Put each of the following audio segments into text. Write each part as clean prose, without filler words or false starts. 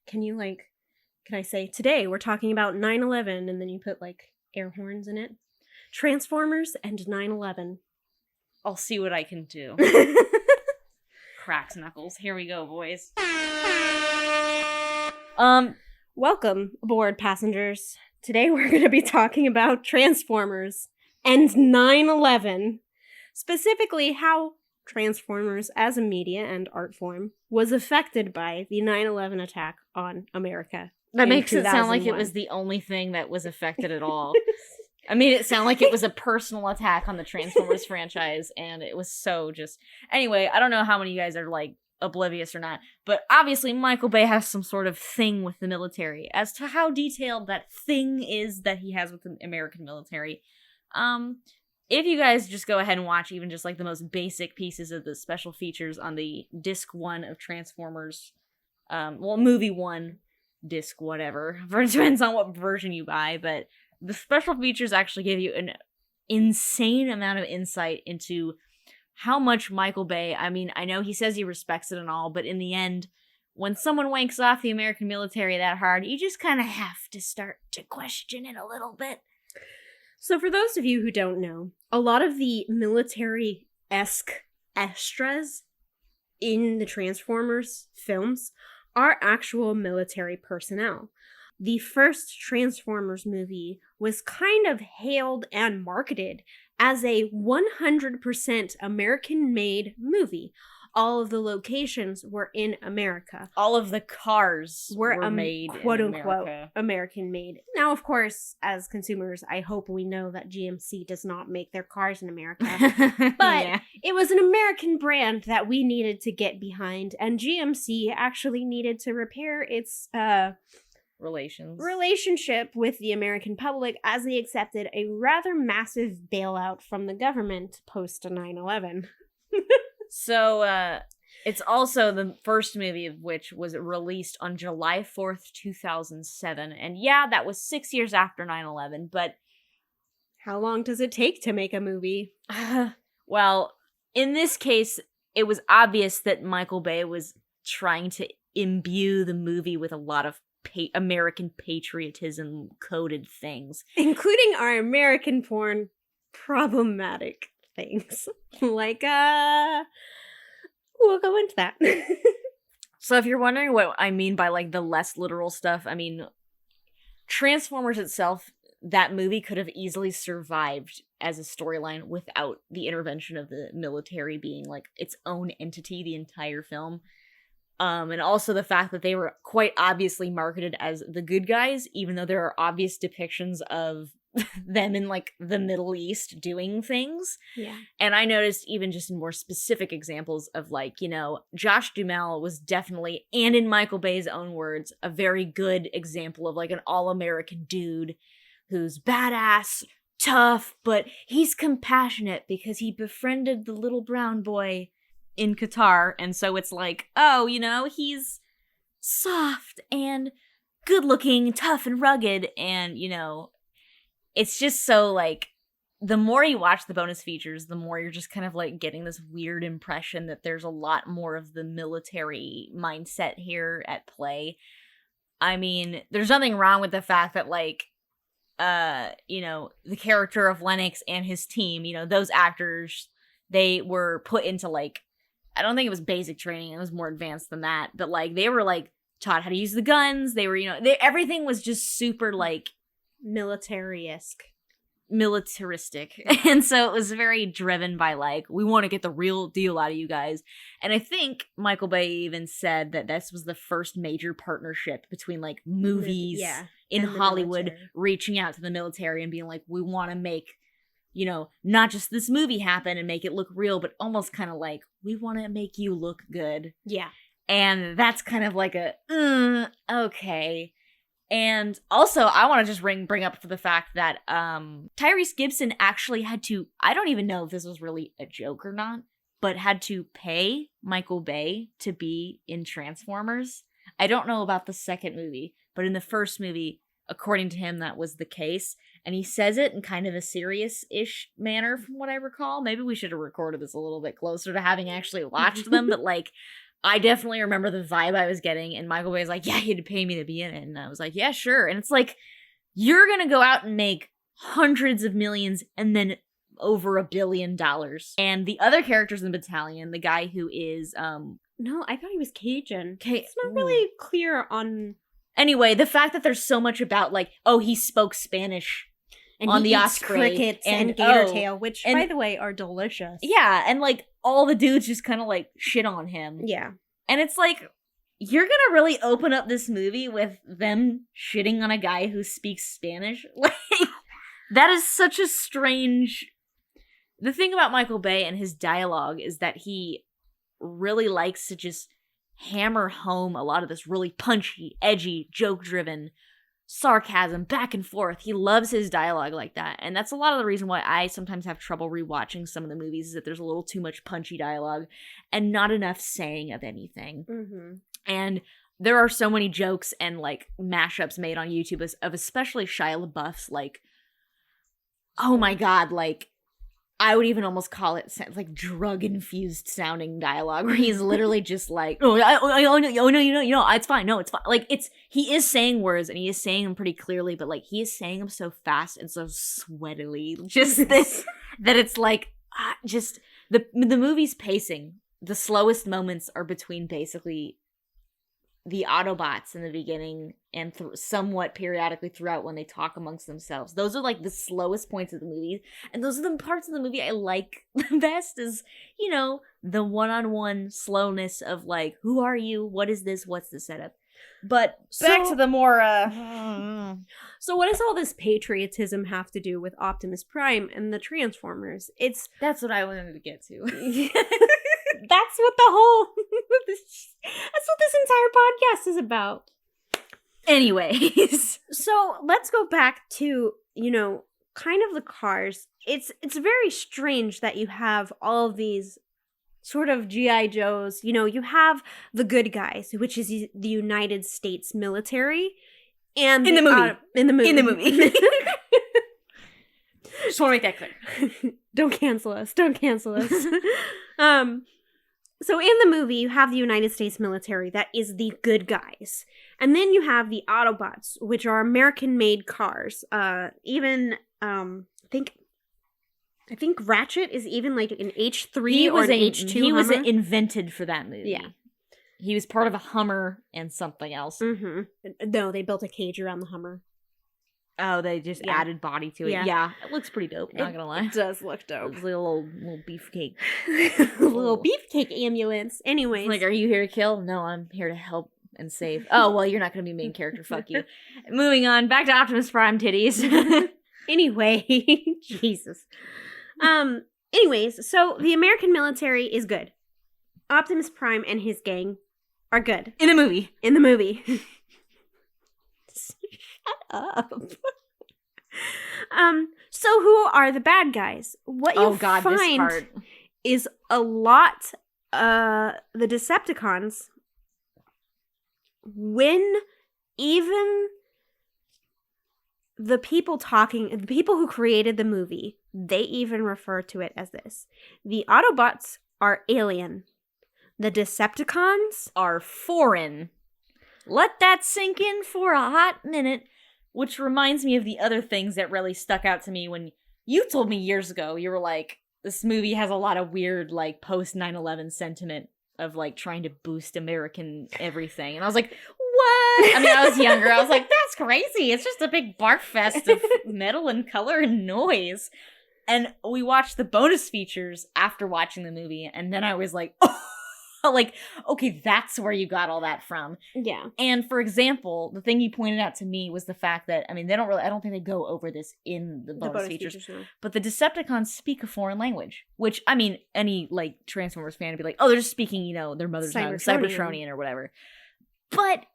can you, like, can I say, today we're talking about 9/11, and then you put, like, air horns in it? Transformers and 9/11. I'll see what I can do. Cracks knuckles. Here we go, boys. Welcome aboard, passengers. Today we're going to be talking about Transformers and 9/11. Specifically, how Transformers as a media and art form was affected by the 9/11 attack on America. That makes it sound like it was the only thing that was affected at all. I made it sound like it was a personal attack on the Transformers franchise, and it was so just... Anyway, I don't know how many of you guys are, like, oblivious or not, but obviously Michael Bay has some sort of thing with the military. As to how detailed that thing is that he has with the American military, if you guys just go ahead and watch even just, like, the most basic pieces of the special features on the Disc 1 of Transformers, movie 1, Disc whatever, it depends on what version you buy, but the special features actually give you an insane amount of insight into how much Michael Bay, I mean, I know he says he respects it and all, but in the end, when someone wanks off the American military that hard, you just kind of have to start to question it a little bit. So for those of you who don't know, a lot of the military-esque extras in the Transformers films are actual military personnel. The first Transformers movie was kind of hailed and marketed as a 100% American-made movie. All of the locations were in America. All of the cars were made quote-unquote in American-made. Now, of course, as consumers, I hope we know that GMC does not make their cars in America. But It was an American brand that we needed to get behind, and GMC actually needed to repair its relationship with the American public as they accepted a rather massive bailout from the government post 9/11. So, it's also the first movie of which was released on July 4th, 2007. And yeah, that was 6 years after 9/11, but... How long does it take to make a movie? Well, in this case, it was obvious that Michael Bay was trying to imbue the movie with a lot of American patriotism coded things. Including our American porn problematic things. Like, we'll go into that. So if you're wondering what I mean by, like, the less literal stuff, I mean, Transformers itself, that movie could have easily survived as a storyline without the intervention of the military being, like, its own entity the entire film. And also the fact that they were quite obviously marketed as the good guys, even though there are obvious depictions of them in, like, the Middle East doing things. Yeah. And I noticed even just in more specific examples of, like, you know, Josh Duhamel was definitely, and in Michael Bay's own words, a very good example of, like, an all-American dude who's badass, tough, but he's compassionate because he befriended the little brown boy in Qatar, and so it's like, oh, you know, he's soft and good-looking, tough and rugged, and, you know, it's just so, like, the more you watch the bonus features, the more you're just kind of, like, getting this weird impression that there's a lot more of the military mindset here at play. I mean, there's nothing wrong with the fact that, like, you know, the character of Lennox and his team, you know, those actors, they were put into, like, I don't think it was basic training, it was more advanced than that, but, like, they were, like, taught how to use the guns, they were, you know, everything was just super, like, militaristic. And so it was very driven by, like, we want to get the real deal out of you guys. And I think Michael Bay even said that this was the first major partnership between, like, movies in Hollywood reaching out to the military and being like, we want to make, you know, not just this movie happen and make it look real, but almost kind of like, we want to make you look good. Yeah. And that's kind of like a, okay. And also, I want to just bring up for the fact that Tyrese Gibson actually had to, I don't even know if this was really a joke or not, but had to pay Michael Bay to be in Transformers. I don't know about the second movie, but in the first movie, according to him, that was the case. And he says it in kind of a serious-ish manner from what I recall. Maybe we should have recorded this a little bit closer to having actually watched them. But, like, I definitely remember the vibe I was getting, and Michael Bay was like, yeah, he had to pay me to be in it. And I was like, yeah, sure. And it's like, you're going to go out and make hundreds of millions and then over $1 billion. And the other characters in the battalion, the guy who is, No, I thought he was Cajun. It's not really clear on... Anyway, the fact that there's so much about, like, oh, he spoke Spanish and on he the eats Osprey. Crickets and gator tail, which, by the way, are delicious. Yeah, and, like, all the dudes just kind of, like, shit on him. Yeah. And it's like, you're gonna really open up this movie with them shitting on a guy who speaks Spanish? Like, that is such a strange... The thing about Michael Bay and his dialogue is that he really likes to just hammer home a lot of this really punchy, edgy, joke-driven sarcasm back and forth. He loves his dialogue like that. And that's a lot of the reason why I sometimes have trouble rewatching some of the movies, is that there's a little too much punchy dialogue and not enough saying of anything. Mm-hmm. And there are so many jokes and, like, mashups made on YouTube of especially Shia LaBeouf's, like, oh my god, like, I would even almost call it like drug-infused sounding dialogue, where he's literally just like, no, it's fine, no, it's fine. Like, he is saying words, and he is saying them pretty clearly, but, like, he is saying them so fast and so sweatily, just this, that it's like, just, the movie's pacing, the slowest moments are between basically the Autobots in the beginning and somewhat periodically throughout when they talk amongst themselves. Those are, like, the slowest points of the movie. And those are the parts of the movie I like the best, is, you know, the one-on-one slowness of, like, who are you? What is this? What's the setup? But back to the more, So what does all this patriotism have to do with Optimus Prime and the Transformers? That's what I wanted to get to. That's what the whole... that's what this entire podcast is about. Anyways. So let's go back to, you know, kind of the cars. It's very strange that you have all of these sort of G.I. Joes. You know, you have the good guys, which is the United States military. And in the movie. In the movie. Just want to make that clear. Don't cancel us. So in the movie, you have the United States military that is the good guys. And then you have the Autobots, which are American-made cars. I think Ratchet is even like an H3 or an H2 He was invented for that movie. Yeah. He was part of a Hummer and something else. Mm-hmm. No, they built a cage around the Hummer. Oh, they just added body to it. Yeah. It looks pretty dope, not gonna lie. It does look dope. It's like a little beefcake. Little beefcake ambulance. Anyways. Like, are you here to kill? No, I'm here to help and save. Oh, well, you're not gonna be main character. Fuck you. Moving on. Back to Optimus Prime titties. Anyway. Jesus. Anyways, so the American military is good. Optimus Prime and his gang are good. In the movie. Shut up. So who are the bad guys? What you find is a lot the Decepticons, when even the people who created the movie, they even refer to it as this. The Autobots are alien. The Decepticons are foreign. Let that sink in for a hot minute, which reminds me of the other things that really stuck out to me when you told me years ago. You were like, this movie has a lot of weird, like, post 9/11 sentiment of, like, trying to boost American everything. And I was like, what? I mean, I was younger. I was like, that's crazy. It's just a big barf fest of metal and color and noise. And we watched the bonus features after watching the movie, and then I was like, oh, like, okay, that's where you got all that from. Yeah. And for example, the thing you pointed out to me was the fact that, I mean, I don't think they go over this in the bonus features, but the Decepticons speak a foreign language, which, I mean, any, like, Transformers fan would be like, oh, they're just speaking, you know, their mother's tongue, Cybertronian or whatever. But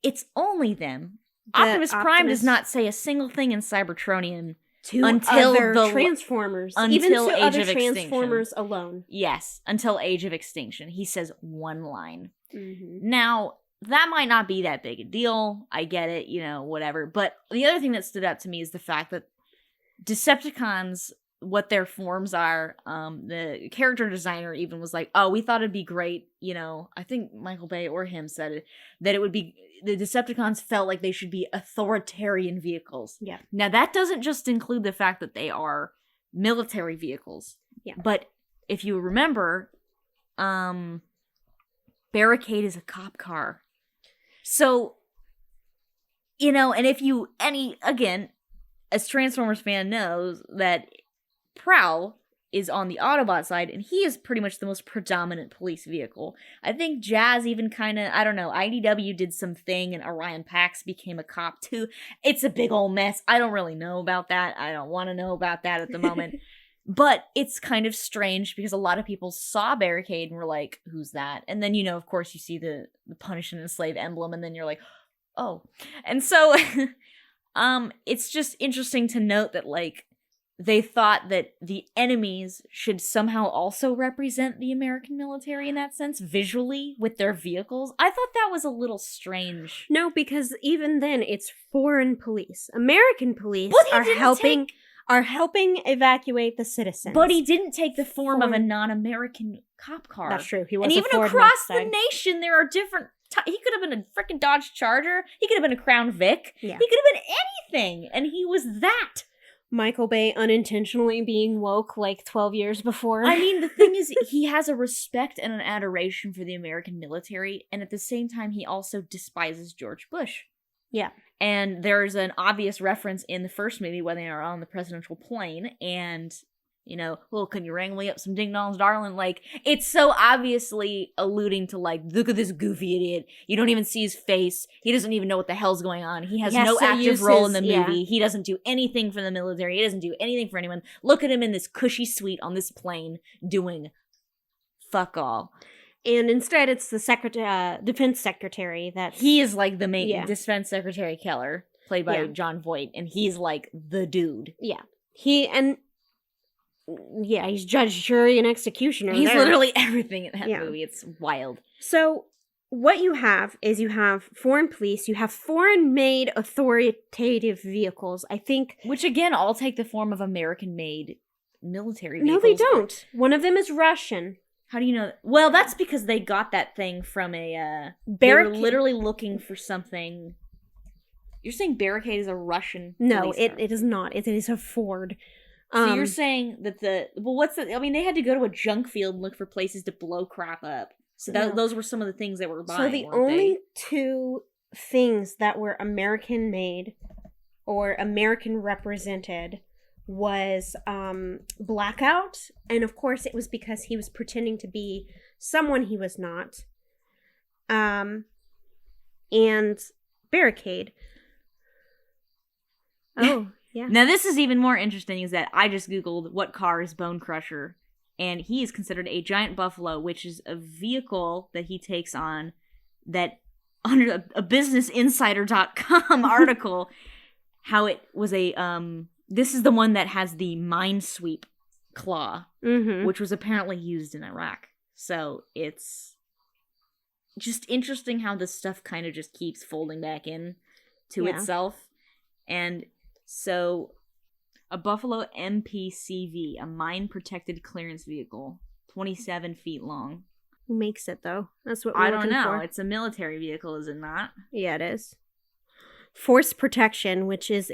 it's only them. Optimus Prime does not say a single thing in Cybertronian until the Transformers, even to Age of Transformers Extinction. alone. Yes, until Age of Extinction, he says one line. Mm-hmm. Now, that might not be that big a deal. I get it, you know, whatever. But the other thing that stood out to me is the fact that Decepticons what their forms are. The character designer even was like, oh, we thought it'd be great, I think Michael Bay or him said it, that it would be, the Decepticons felt like they should be authoritarian vehicles. Yeah. Now that doesn't just include the fact that they are military vehicles. Yeah. But if you remember, Barricade is a cop car. So, and if you, again, as Transformers fan knows that Prowl is on the Autobot side, and he is pretty much the most predominant police vehicle. I think Jazz even kind of, I don't know, IDW did something, and Orion Pax became a cop too. It's a big old mess. I don't really know about that. I don't want to know about that at the moment. But it's kind of strange because a lot of people saw Barricade and were like, who's that? And then, of course, you see the Punish and Enslave emblem, and then you're like, oh. And so, it's just interesting to note that, like, they thought that the enemies should somehow also represent the American military in that sense, visually, with their vehicles. I thought that was a little strange. No, because even then, it's foreign police. American police are helping evacuate the citizens. But he didn't take the form of a non-American cop car. That's true. He was and even Ford across Mustang. the nation, there are different. He could have been a freaking Dodge Charger. He could have been a Crown Vic. Yeah. He could have been anything, and he was that. Michael Bay unintentionally being woke like 12 years before. I mean, the thing is, he has a respect and an adoration for the American military, and at the same time, he also despises George Bush. Yeah. And there's an obvious reference in the first movie when they are on the presidential plane, and, well, can you wrangle me up some ding-dongs, darling? Like, it's so obviously alluding to, like, look at this goofy idiot. You don't even see his face. He doesn't even know what the hell's going on. He has no active role in the movie. He doesn't do anything for the military. He doesn't do anything for anyone. Look at him in this cushy suite on this plane doing fuck all. And instead, it's the defense secretary that... He is, like, the main defense secretary Keller, played by John Voight, and he's, like, the dude. Yeah. He's judge, jury, and executioner. He's literally everything in that movie. It's wild. So, what you have is you have foreign police, you have foreign-made authoritative vehicles, I think... Which, again, all take the form of American-made military vehicles. No, they don't. One of them is Russian. How do you know that? Well, that's because they got that thing from a... they were literally looking for something... You're saying Barricade is a Russian No, it is not. It is a Ford. So you're saying that they had to go to a junk field and look for places to blow crap up. So those were some of the things that were buying, So the only two things that were American-made or American represented was Blackout, and of course it was because he was pretending to be someone he was not, and Barricade. Oh, yeah. Now this is even more interesting, is that I just googled what car is Bone Crusher, and he is considered a giant buffalo, which is a vehicle that he takes on that, under a businessinsider.com article, how it was this is the one that has the minesweep claw, which was apparently used in Iraq. So it's just interesting how this stuff kind of just keeps folding back in to itself. And so a Buffalo MPCV, a mine-protected clearance vehicle, 27 feet long. Who makes it, though? That's what we're I don't looking know. for. It's a military vehicle, is it not? Yeah, it is. Force protection, which is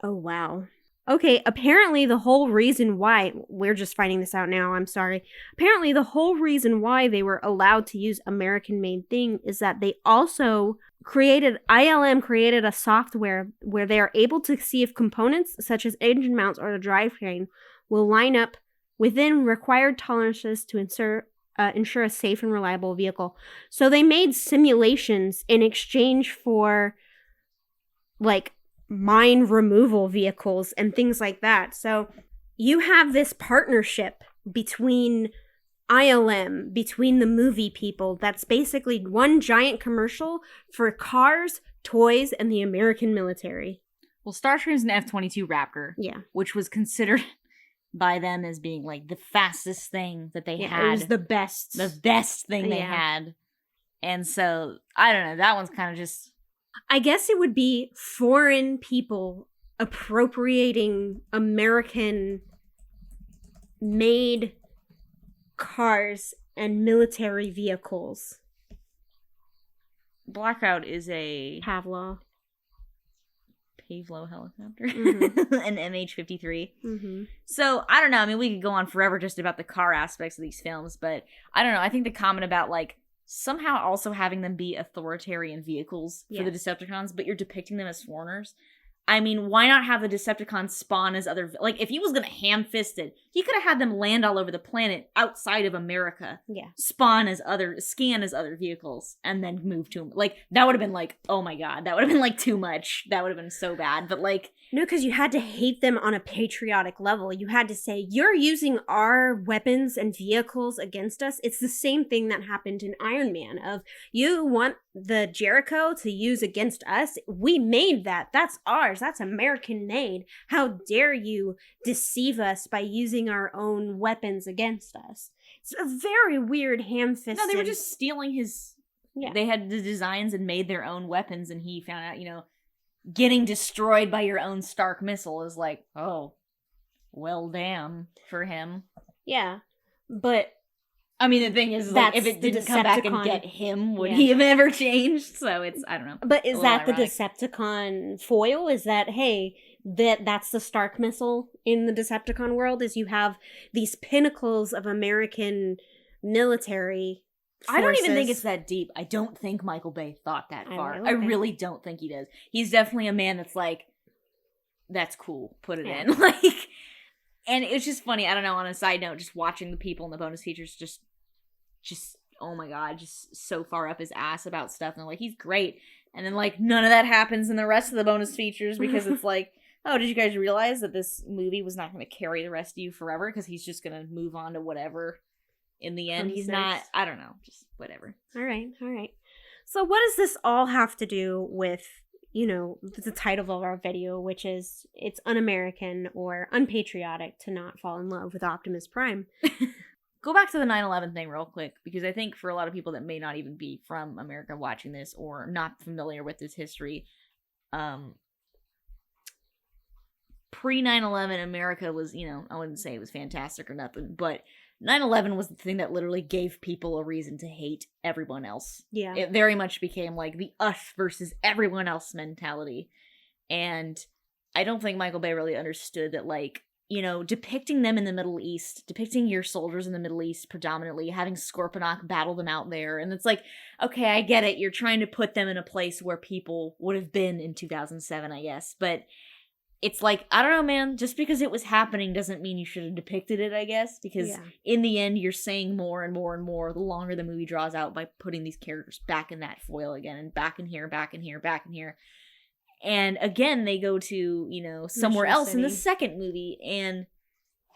oh, wow. Okay, apparently the whole reason why... We're just finding this out now, I'm sorry. Apparently the whole reason why they were allowed to use American-made thing is that they also ILM created a software where they are able to see if components such as engine mounts or the drivetrain will line up within required tolerances to ensure a safe and reliable vehicle. So they made simulations in exchange for, like, mine removal vehicles and things like that. So you have this partnership between ILM, between the movie people, that's basically one giant commercial for cars, toys, and the American military. Well, Starscream's an F-22 Raptor. Yeah. Which was considered by them as being, like, the fastest thing that they had. It was the best. The best thing they had. And so, I don't know, that one's kind of just... I guess it would be foreign people appropriating American made cars and military vehicles? Blackout is a Pavlov. Pavlo helicopter. Mhm. An MH-53. Mm-hmm. So, I don't know. I mean, we could go on forever just about the car aspects of these films, but I don't know. I think the comment about, like, somehow also having them be authoritarian vehicles for the Decepticons, but you're depicting them as foreigners. I mean, why not have the Decepticons spawn as other... Like, if he was gonna ham-fist it, he could have had them land all over the planet outside of America. Yeah. Scan as other vehicles, and then move to them. Like, that would have been like, oh my god, that would have been, like, too much. That would have been so bad, but, like... No, because you had to hate them on a patriotic level. You had to say, you're using our weapons and vehicles against us. It's the same thing that happened in Iron Man of, you want the Jericho to use against us? We made that. That's ours. That's American made. How dare you deceive us by using our own weapons against us? It's a very weird ham-fisted... No, they were just stealing his... Yeah. They had the designs and made their own weapons, and he found out, you know, getting destroyed by your own Stark missile is like, oh, well, damn, for him. Yeah, but... I mean, the thing is, like, if it didn't come back and get him, would he have ever changed? So it's, I don't know. But is that the Decepticon foil? Is that, hey, that's the Stark missile in the Decepticon world? Is you have these pinnacles of American military forces. I don't even think it's that deep. I don't think Michael Bay thought that far. I really don't think he does. He's definitely a man that's like, that's cool, put it in. Like, and it's just funny, I don't know, on a side note, just watching the people in the bonus features just oh my god, just so far up his ass about stuff, and I'm like, he's great. And then, like, none of that happens in the rest of the bonus features, because it's like, oh, did you guys realize that this movie was not going to carry the rest of you forever, because he's just going to move on to whatever in the end. He's not, I don't know, just whatever. All right. So what does this all have to do with, you know, the title of our video, which is, it's un-American or unpatriotic to not fall in love with Optimus Prime? Go back to the 9/11 thing real quick, because I think for a lot of people that may not even be from America watching this or not familiar with this history, pre-9/11 America was, you know, I wouldn't say it was fantastic or nothing, but 9/11 was the thing that literally gave people a reason to hate everyone else. Yeah. It very much became like the us versus everyone else mentality. And I don't think Michael Bay really understood that, like, you know, depicting them in the Middle East, depicting your soldiers in the Middle East predominantly, having Scorponok battle them out there. And it's like, okay, I get it. You're trying to put them in a place where people would have been in 2007, I guess. But it's like, I don't know, man, just because it was happening doesn't mean you should have depicted it, I guess. Because in the end, you're saying more and more and more the longer the movie draws out by putting these characters back in that foil again, and back in here, back in here, back in here. And again, they go to, you know, somewhere else in the second movie. And,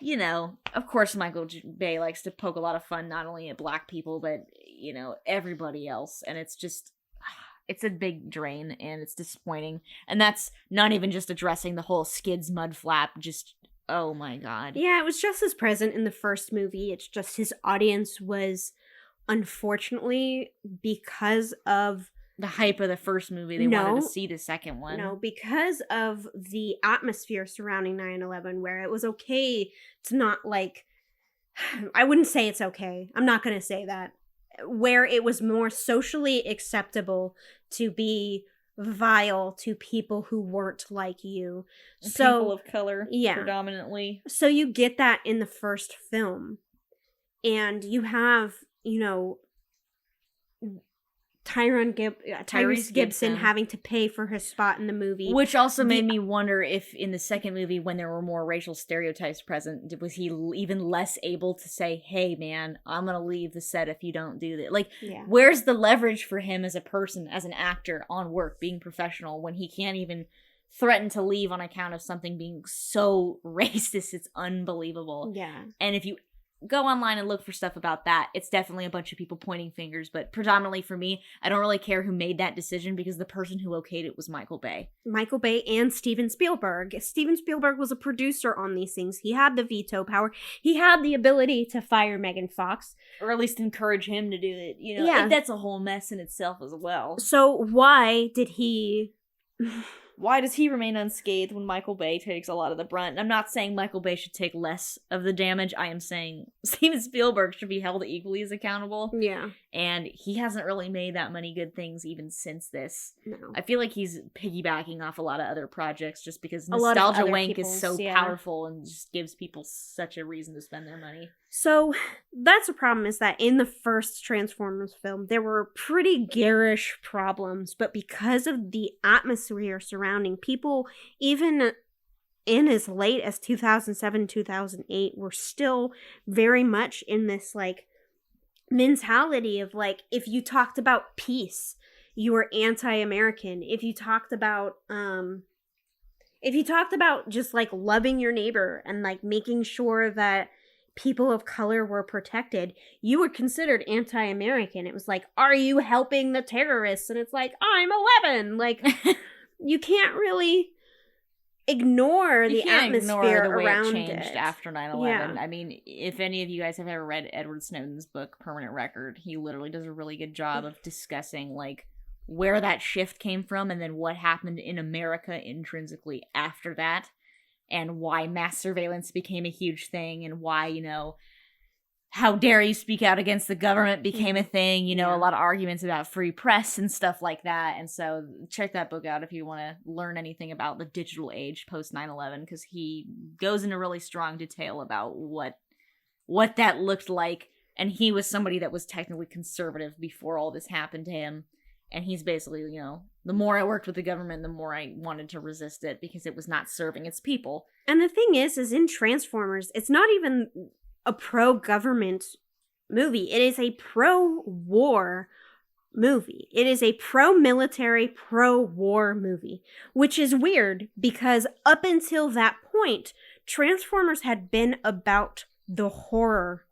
you know, of course, Michael Bay likes to poke a lot of fun, not only at black people, but, you know, everybody else. And it's just, it's a big drain, and it's disappointing. And that's not even just addressing the whole Skids mud flap, just, oh my god. Yeah, it was just as present in the first movie. It's just his audience was, unfortunately, because of the hype of the first movie, they wanted to see the second one. No, because of the atmosphere surrounding 9/11, where it was okay to not, like, I wouldn't say it's okay. I'm not going to say that. Where it was more socially acceptable to be vile to people who weren't like you. So, people of color, predominantly. So you get that in the first film. And you have, you know, Tyrese Gibson having to pay for his spot in the movie. Which also made me wonder if in the second movie, when there were more racial stereotypes present, was he even less able to say, hey man, I'm gonna leave the set if you don't do that? Like, where's the leverage for him as a person, as an actor, on work, being professional, when he can't even threaten to leave on account of something being so racist? It's unbelievable. Yeah. And if you go online and look for stuff about that, it's definitely a bunch of people pointing fingers, but predominantly for me, I don't really care who made that decision, because the person who okayed it was Michael Bay. Michael Bay and Steven Spielberg. Steven Spielberg was a producer on these things. He had the veto power. He had the ability to fire Megan Fox. Or at least encourage him to do it. You know, that's a whole mess in itself as well. So why did he why does he remain unscathed when Michael Bay takes a lot of the brunt? And I'm not saying Michael Bay should take less of the damage. I am saying Steven Spielberg should be held equally as accountable. Yeah. And he hasn't really made that many good things even since this. No. I feel like he's piggybacking off a lot of other projects just because A lot of nostalgia other wank is people's, so yeah. powerful and just gives people such a reason to spend their money. So that's the problem, is that in the first Transformers film, there were pretty garish problems, but because of the atmosphere surrounding people, even in as late as 2007, 2008, were still very much in this, like, mentality of, like, if you talked about peace, you were anti-American. If you talked about just, like, loving your neighbor and, like, making sure that people of color were protected, you were considered anti-American. It was like, are you helping the terrorists? And it's like, I'm 11. Like, you can't really ignore the atmosphere the way around it changed after 9/11. Yeah. I mean, if any of you guys have ever read Edward Snowden's book, Permanent Record, he literally does a really good job of discussing, like, where that shift came from and then what happened in America intrinsically after that. And why mass surveillance became a huge thing, and why, you know, how dare you speak out against the government became a thing, you know, Yeah. a lot of arguments about free press and stuff like that. And so check that book out if you want to learn anything about the digital age post 9/11, because he goes into really strong detail about what that looked like. And he was somebody that was technically conservative before all this happened to him. And he's basically, you know, the more I worked with the government, the more I wanted to resist it because it was not serving its people. And the thing is in Transformers, it's not even a pro-government movie. It is a pro-war movie. It is a pro-military, pro-war movie, which is weird because up until that point, Transformers had been about the horror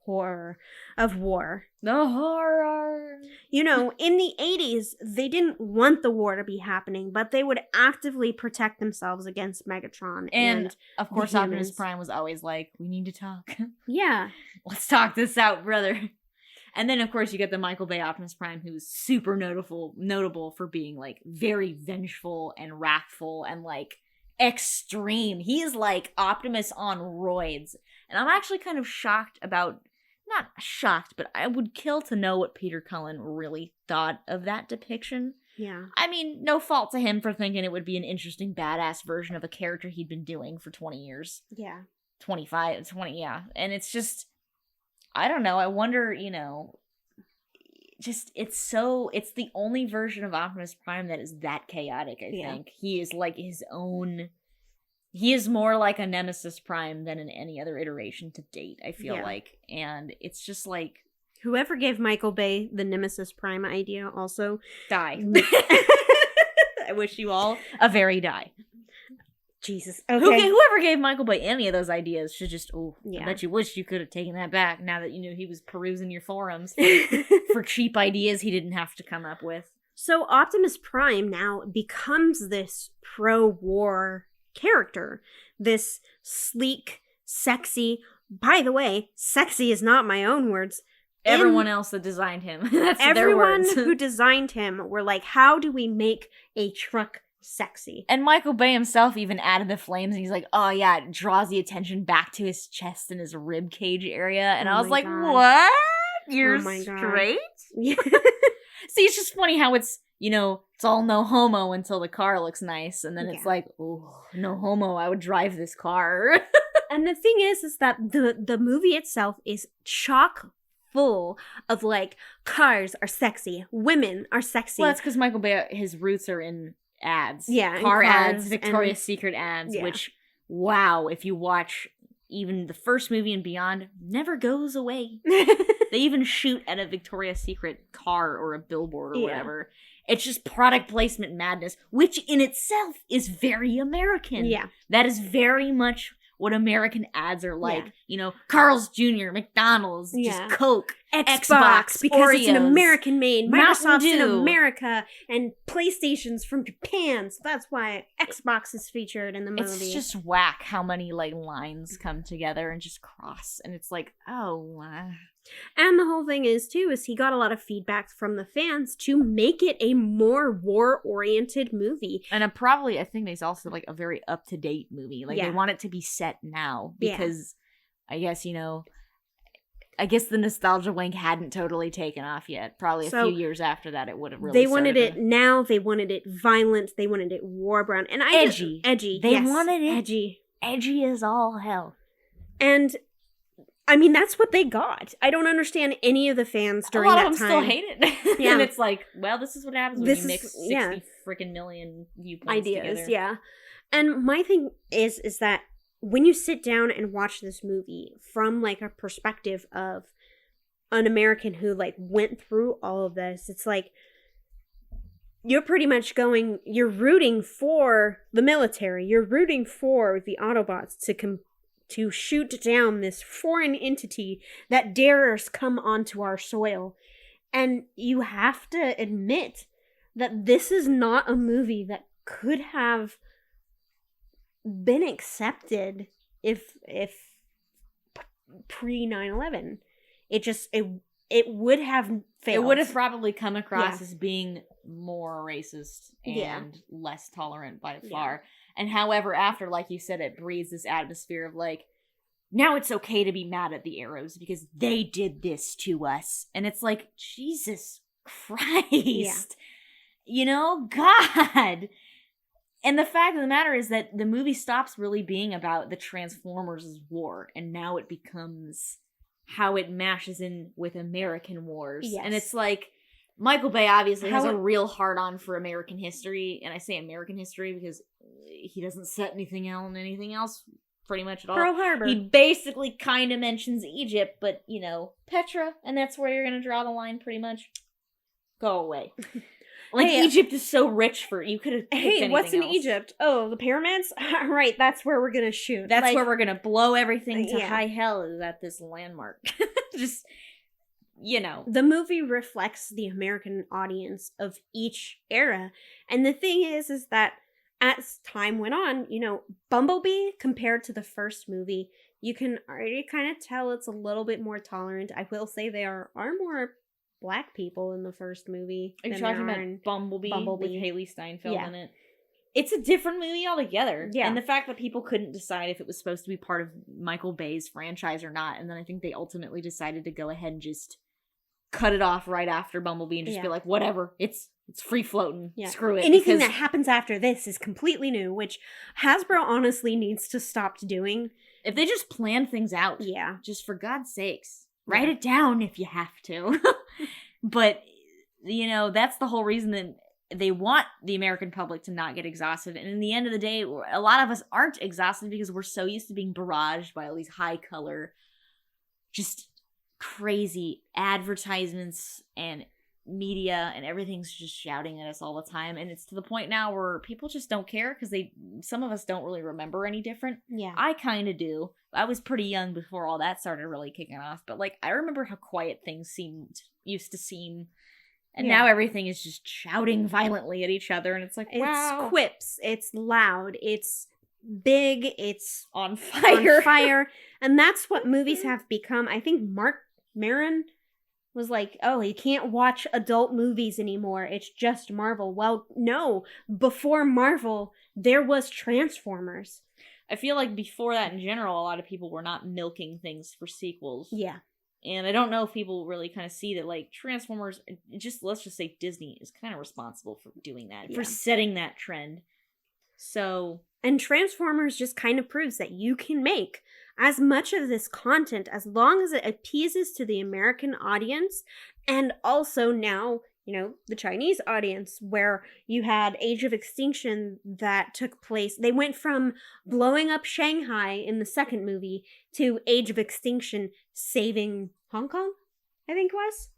of war. The horror! You know, in the 80s, they didn't want the war to be happening, but they would actively protect themselves against Megatron. And of course, the Optimus humans. Prime was always like, we need to talk. Yeah. Let's talk this out, brother. And then, of course, you get the Michael Bay Optimus Prime, who's super notable for being, like, very vengeful and wrathful and, like, extreme. He is, like, Optimus on roids. And I'm actually kind of shocked about... Not shocked, but I would kill to know what Peter Cullen really thought of that depiction. Yeah. I mean, no fault to him for thinking it would be an interesting badass version of a character he'd been doing for 20 years. Yeah. 25, 20, yeah. And it's just, I don't know, I wonder, you know, just, it's the only version of Optimus Prime that is that chaotic, I think. He is like his own... He is more like a Nemesis Prime than in any other iteration to date, I feel like. And it's just like... Whoever gave Michael Bay the Nemesis Prime idea also... Die. I wish you all a very die. Jesus. Okay. Whoever gave Michael Bay any of those ideas should just... I bet you wish you could have taken that back now that you knew he was perusing your forums for cheap ideas he didn't have to come up with. So Optimus Prime now becomes this pro-war character, this sleek, sexy, by the way, sexy is not my own words. Everyone else that designed him. That's everyone their words. who designed him were like, how do we make a truck sexy? And Michael Bay himself even added the flames, and he's like, oh yeah, it draws the attention back to his chest and his rib cage area. And I was like, God. what? You're God. straight? Yeah. See, it's just funny how it's, you know, it's all no homo until the car looks nice, and then it's like, oh, no homo, I would drive this car. And the thing is that the movie itself is chock full of, like, cars are sexy, women are sexy. Well, that's because Michael Bay, his roots are in ads. Yeah, car cars ads, Victoria's Secret ads, yeah. which, wow, if you watch even the first movie and beyond, never goes away. They even shoot at a Victoria's Secret car or a billboard or whatever. It's just product placement madness, which in itself is very American. Yeah. That is very much what American ads are like. You know, Carl's Jr., McDonald's, just Coke, Xbox because Oreos, it's an American made. Mountain Microsoft's in Dew. America, and PlayStation's from Japan, so that's why Xbox is featured in the movie. It's just whack how many, like, lines come together and just cross, and it's like, oh, And the whole thing is, too, is he got a lot of feedback from the fans to make it a more war-oriented movie. And I think it's also, like, a very up-to-date movie. Like, they want it to be set now. Because, I guess, the nostalgia wank hadn't totally taken off yet. Probably a few years after that, it would have really They wanted it now. They wanted it violent. They wanted it war-brown. And edgy. Edgy. They wanted it edgy. Edgy as all hell. And... I mean, that's what they got. I don't understand any of the fans during that time. A lot of them still hate it. And it's like, well, this is what happens when you mix 60 freaking million viewpoints together. Yeah. And my thing is that when you sit down and watch this movie from, like, a perspective of an American who, like, went through all of this, it's like, you're pretty much you're rooting for the military. You're rooting for the Autobots to shoot down this foreign entity that dares come onto our soil. And you have to admit that this is not a movie that could have been accepted if pre 9/11. It would have failed. It would have probably come across as being more racist and less tolerant by far. And however, after, like you said, it breeds this atmosphere of, like, now it's okay to be mad at the Arrows because they did this to us. And it's like, Jesus Christ. God. And the fact of the matter is that the movie stops really being about the Transformers' war. And now it becomes how it mashes in with American wars. Yes. And it's like, Michael Bay obviously has a real hard-on for American history. And I say American history because he doesn't set anything else pretty much at all. Pearl Harbor. He basically kind of mentions Egypt, but, Petra, and that's where you're going to draw the line pretty much. Go away. Like, Egypt is so rich for... You could have picked anything what's in else. Egypt? Oh, the pyramids? Right, that's where we're going to shoot. That's where we're going to blow everything to high hell, is at this landmark. Just... The movie reflects the American audience of each era. And the thing is that as time went on, Bumblebee, compared to the first movie, you can already kind of tell it's a little bit more tolerant. I will say there are more black people in the first movie. Are you talking about Bumblebee with Haley Steinfeld in it? It's a different movie altogether. Yeah. And the fact that people couldn't decide if it was supposed to be part of Michael Bay's franchise or not, and then I think they ultimately decided to go ahead and just cut it off right after Bumblebee and just be like, whatever, it's free floating. Yeah. Screw it. Anything that happens after this is completely new, which Hasbro honestly needs to stop doing. If they just plan things out. Yeah. Just for God's sakes. Write it down if you have to. But, that's the whole reason that they want the American public to not get exhausted. And in the end of the day, a lot of us aren't exhausted because we're so used to being barraged by all these high color, just crazy advertisements and media, and everything's just shouting at us all the time. And it's to the point now where people just don't care because some of us don't really remember any different. Yeah. I kind of do. I was pretty young before all that started really kicking off, but, like, I remember how quiet things used to seem. And now everything is just shouting violently at each other, and it's like, wow. It's quips, it's loud, it's big, it's on fire. And that's what movies have become. I think Mark Maron was like, oh, you can't watch adult movies anymore. It's just Marvel. Well, no. Before Marvel, there was Transformers. I feel like before that, in general, a lot of people were not milking things for sequels. Yeah. And I don't know if people really kind of see that, like, Transformers, let's just say Disney is kind of responsible for doing that, for setting that trend. So... And Transformers just kind of proves that you can make as much of this content as long as it appeases to the American audience, and also now, the Chinese audience, where you had Age of Extinction that took place. They went from blowing up Shanghai in the second movie to Age of Extinction saving Hong Kong, I think it was.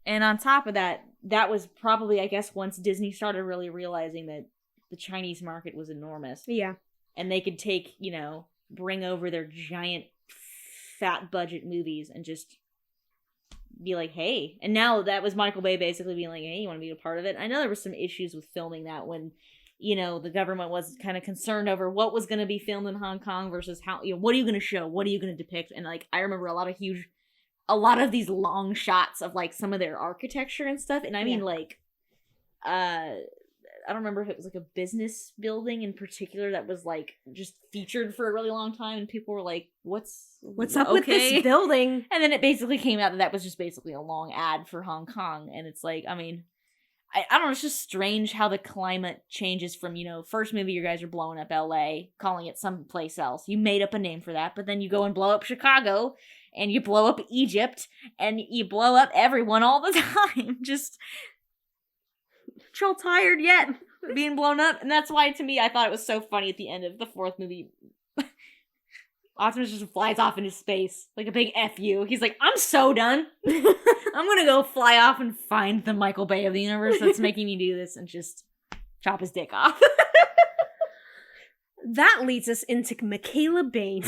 And on top of that, that was probably, I guess, once Disney started really realizing that the Chinese market was enormous. Yeah. And they could take, bring over their giant fat budget movies and just be like, hey. And now that was Michael Bay basically being like, hey, you want to be a part of it? I know there were some issues with filming that when, the government was kind of concerned over what was going to be filmed in Hong Kong versus how, what are you going to show? What are you going to depict? And, like, I remember a lot of huge a lot of these long shots of like some of their architecture and stuff. And I mean like I don't remember if it was like a business building in particular that was like just featured for a really long time, and people were like, what's up with this building? And then it basically came out that was just basically a long ad for Hong Kong. And it's like, I mean, I don't know, it's just strange how the climate changes from, first movie you guys are blowing up LA, calling it someplace else. You made up a name for that, but then you go and blow up Chicago, and you blow up Egypt, and you blow up everyone all the time. Just y'all tired yet being blown up? And that's why, to me, I thought it was so funny at the end of the fourth movie. Optimus just flies off into space like a big F you. He's like, I'm so done. I'm gonna go fly off and find the Michael Bay of the universe that's making me do this, and just chop his dick off. That leads us into Michaela Bain.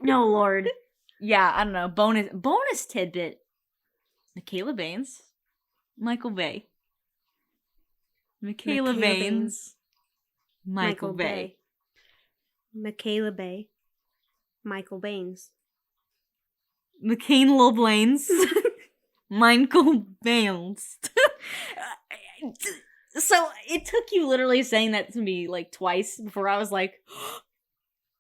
No, Lord. Yeah, I don't know. Bonus tidbit. Michaela Baines. Michael Bay. Michaela Baines. Michael Bay. Michaela Bay. Michael Baines. McCain Loblanes. Michael Baines. So it took you literally saying that to me like twice before I was like,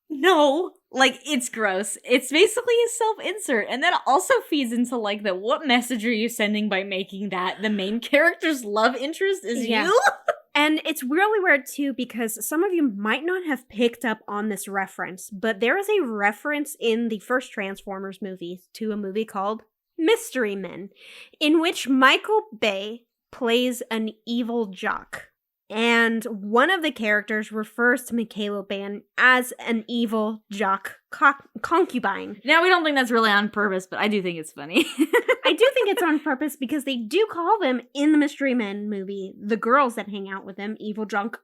no, like it's gross. It's basically a self-insert, and that also feeds into like the what message are you sending by making that the main character's love interest is you? And it's really weird too, because some of you might not have picked up on this reference, but there is a reference in the first Transformers movie to a movie called Mystery Men, in which Michael Bay plays an evil jock. And one of the characters refers to Michaela Bain as an evil jock concubine. Now, we don't think that's really on purpose, but I do think it's funny. I do think it's on purpose because they do call them in the Mystery Men movie, the girls that hang out with them, evil jock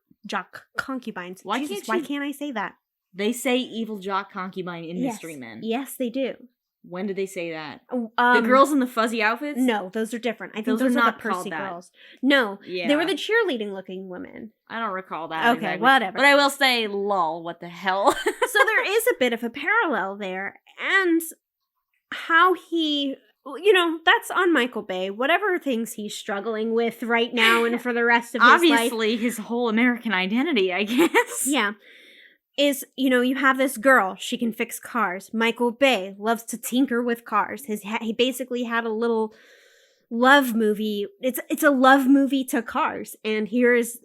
concubines. Why can't I say that? They say evil jock concubine in Mystery Men. Yes, they do. When did they say that? The girls in the fuzzy outfits? No, those are different. I think those are not the Percy girls. No, they were the cheerleading looking women. I don't recall that. Okay, exactly. Whatever. But I will say, lol, what the hell? So there is a bit of a parallel there, and how he, that's on Michael Bay. Whatever things he's struggling with right now and for the rest of his life. Obviously, his whole American identity, I guess. Yeah. Is, you have this girl, she can fix cars. Michael Bay loves to tinker with cars. He basically had a little love movie. It's a love movie to cars. And here's,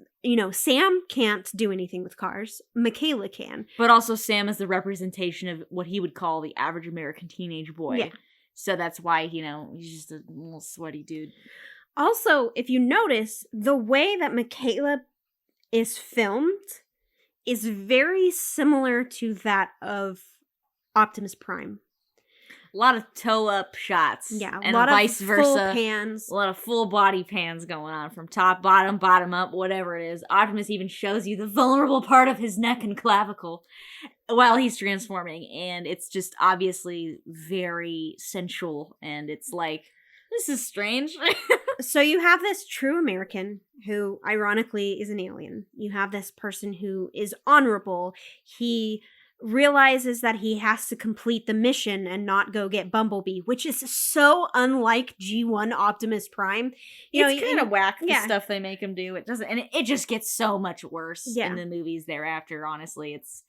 Sam can't do anything with cars. Michaela can. But also Sam is the representation of what he would call the average American teenage boy. Yeah. So that's why, he's just a little sweaty dude. Also, if you notice, the way that Michaela is filmed is very similar to that of Optimus Prime. A lot of toe-up shots. Yeah, and lot vice of versa. Full pans. A lot of full body pans going on from top, bottom up, whatever it is. Optimus even shows you the vulnerable part of his neck and clavicle while he's transforming. And it's just obviously very sensual. And it's like, this is strange. So you have this true American who, ironically, is an alien. You have this person who is honorable. He realizes that he has to complete the mission and not go get Bumblebee, which is so unlike G1 Optimus Prime. It's kind of whack, the stuff they make him do. It doesn't, and it just gets so much worse in the movies thereafter, honestly. It's...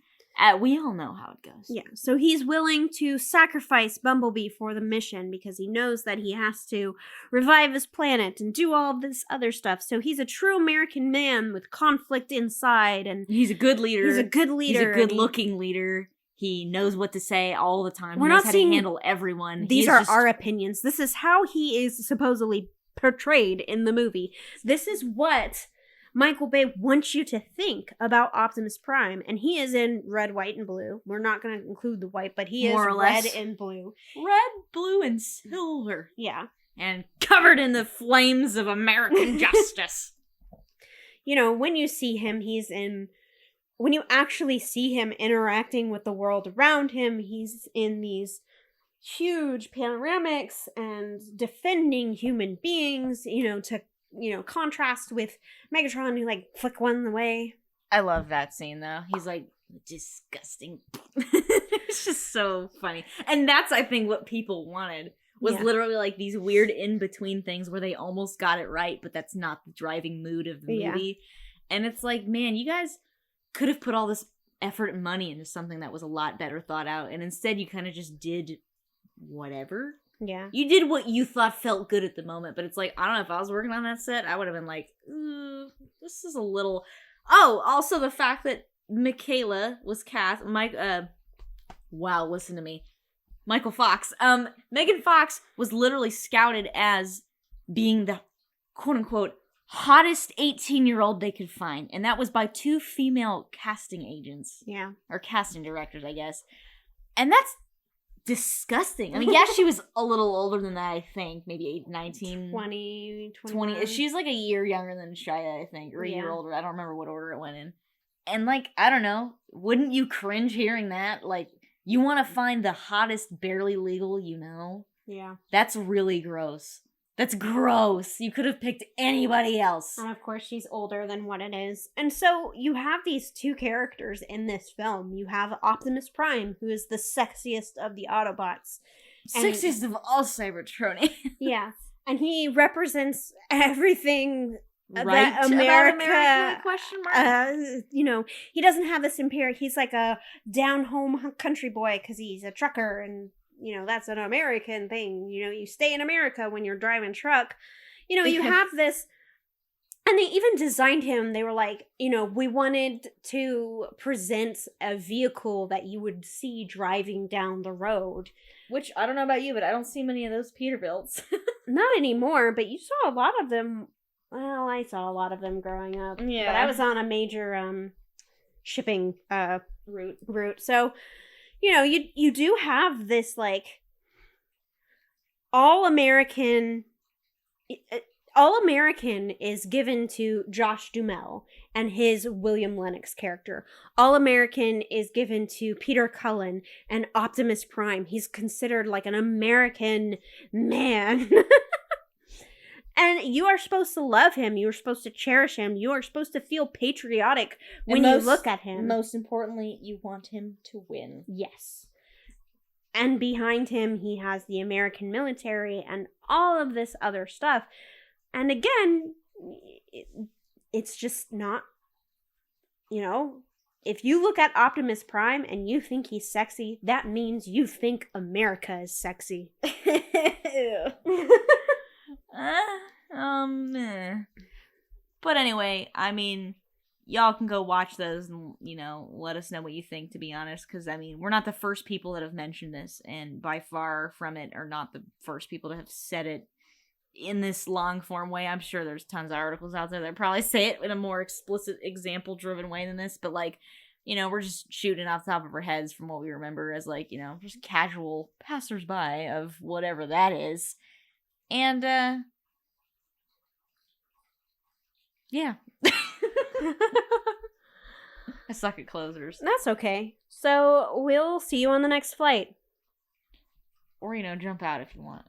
we all know how it goes. Yeah, so he's willing to sacrifice Bumblebee for the mission because he knows that he has to revive his planet and do all this other stuff. So he's a true American man with conflict inside, and he's a good leader. He's a good-looking leader. He knows what to say all the time. We're he knows not how to handle everyone. These are our opinions. This is how he is supposedly portrayed in the movie. This is what Michael Bay wants you to think about Optimus Prime, and he is in red, white, and blue. We're not going to include the white, but he is red and blue. Red, blue, and silver. Yeah. And covered in the flames of American justice. When you see him, when you actually see him interacting with the world around him, he's in these huge panoramics and defending human beings, to contrast with Megatron, who flick one away. I love that scene though. He's like, disgusting. It's just so funny. And that's, I think, what people wanted. was Yeah. literally like these weird in-between things where they almost got it right, but that's not the driving mood of the Yeah. movie. And it's like, man, you guys could have put all this effort and money into something that was a lot better thought out, and instead you kind of just did whatever. Yeah. You did what you thought felt good at the moment, but it's like, I don't know, if I was working on that set, I would have been like, this is a little... Oh, also the fact that Michaela was cast... Wow, listen to me. Michael Fox. Megan Fox was literally scouted as being the quote-unquote hottest 18-year-old they could find, and that was by 2 female casting agents. Yeah. Or casting directors, I guess. And that's disgusting. I mean, yeah, she was a little older than that, I think. Maybe 19... 20. She's like a year younger than Shia, I think. Or a year Yeah. older. I don't remember what order it went in. And, like, I don't know. Wouldn't you cringe hearing that? Like, you want to find the hottest barely legal you know? Yeah. That's really gross. That's gross. You could have picked anybody else. And of course, she's older than what it is. And so you have these 2 characters in this film. You have Optimus Prime, who is the sexiest of the Autobots. And- Sexiest of all Cybertron. Yeah. And he represents everything Right that about America, question mark? you know, he doesn't have this he's like a down-home country boy because he's a trucker, and, you know, that's an American thing. You know, you stay in America when you're driving truck. You know, you have this, and they even designed him, they were like, you know, we wanted to present a vehicle that you would see driving down the road. Which, I don't know about you, but I don't see many of those Peterbilts. Not anymore, but you saw a lot of them. Well, I saw a lot of them growing up. Yeah. But I was on a major shipping route. So, you know, you do have this, like, all-American is given to Josh Duhamel and his William Lennox character. All-American is given to Peter Cullen and Optimus Prime. He's considered like an American man. And you are supposed to love him. You are supposed to cherish him. You are supposed to feel patriotic when you look at him. Most importantly, you want him to win. Yes. And behind him, he has the American military and all of this other stuff. And again, it's just not, you know, if you look at Optimus Prime and you think he's sexy, that means you think America is sexy. But anyway, I mean, y'all can go watch those and, you know, let us know what you think, to be honest, because, I mean, we're not the first people that have mentioned this, and by far from it are not the first people to have said it in this long-form way. I'm sure there's tons of articles out there that probably say it in a more explicit, example-driven way than this, but, like, you know, we're just shooting off the top of our heads from what we remember as, like, you know, just casual passersby of whatever that is. And, yeah. I suck at closers. That's okay. So we'll see you on the next flight. Or, you know, jump out if you want.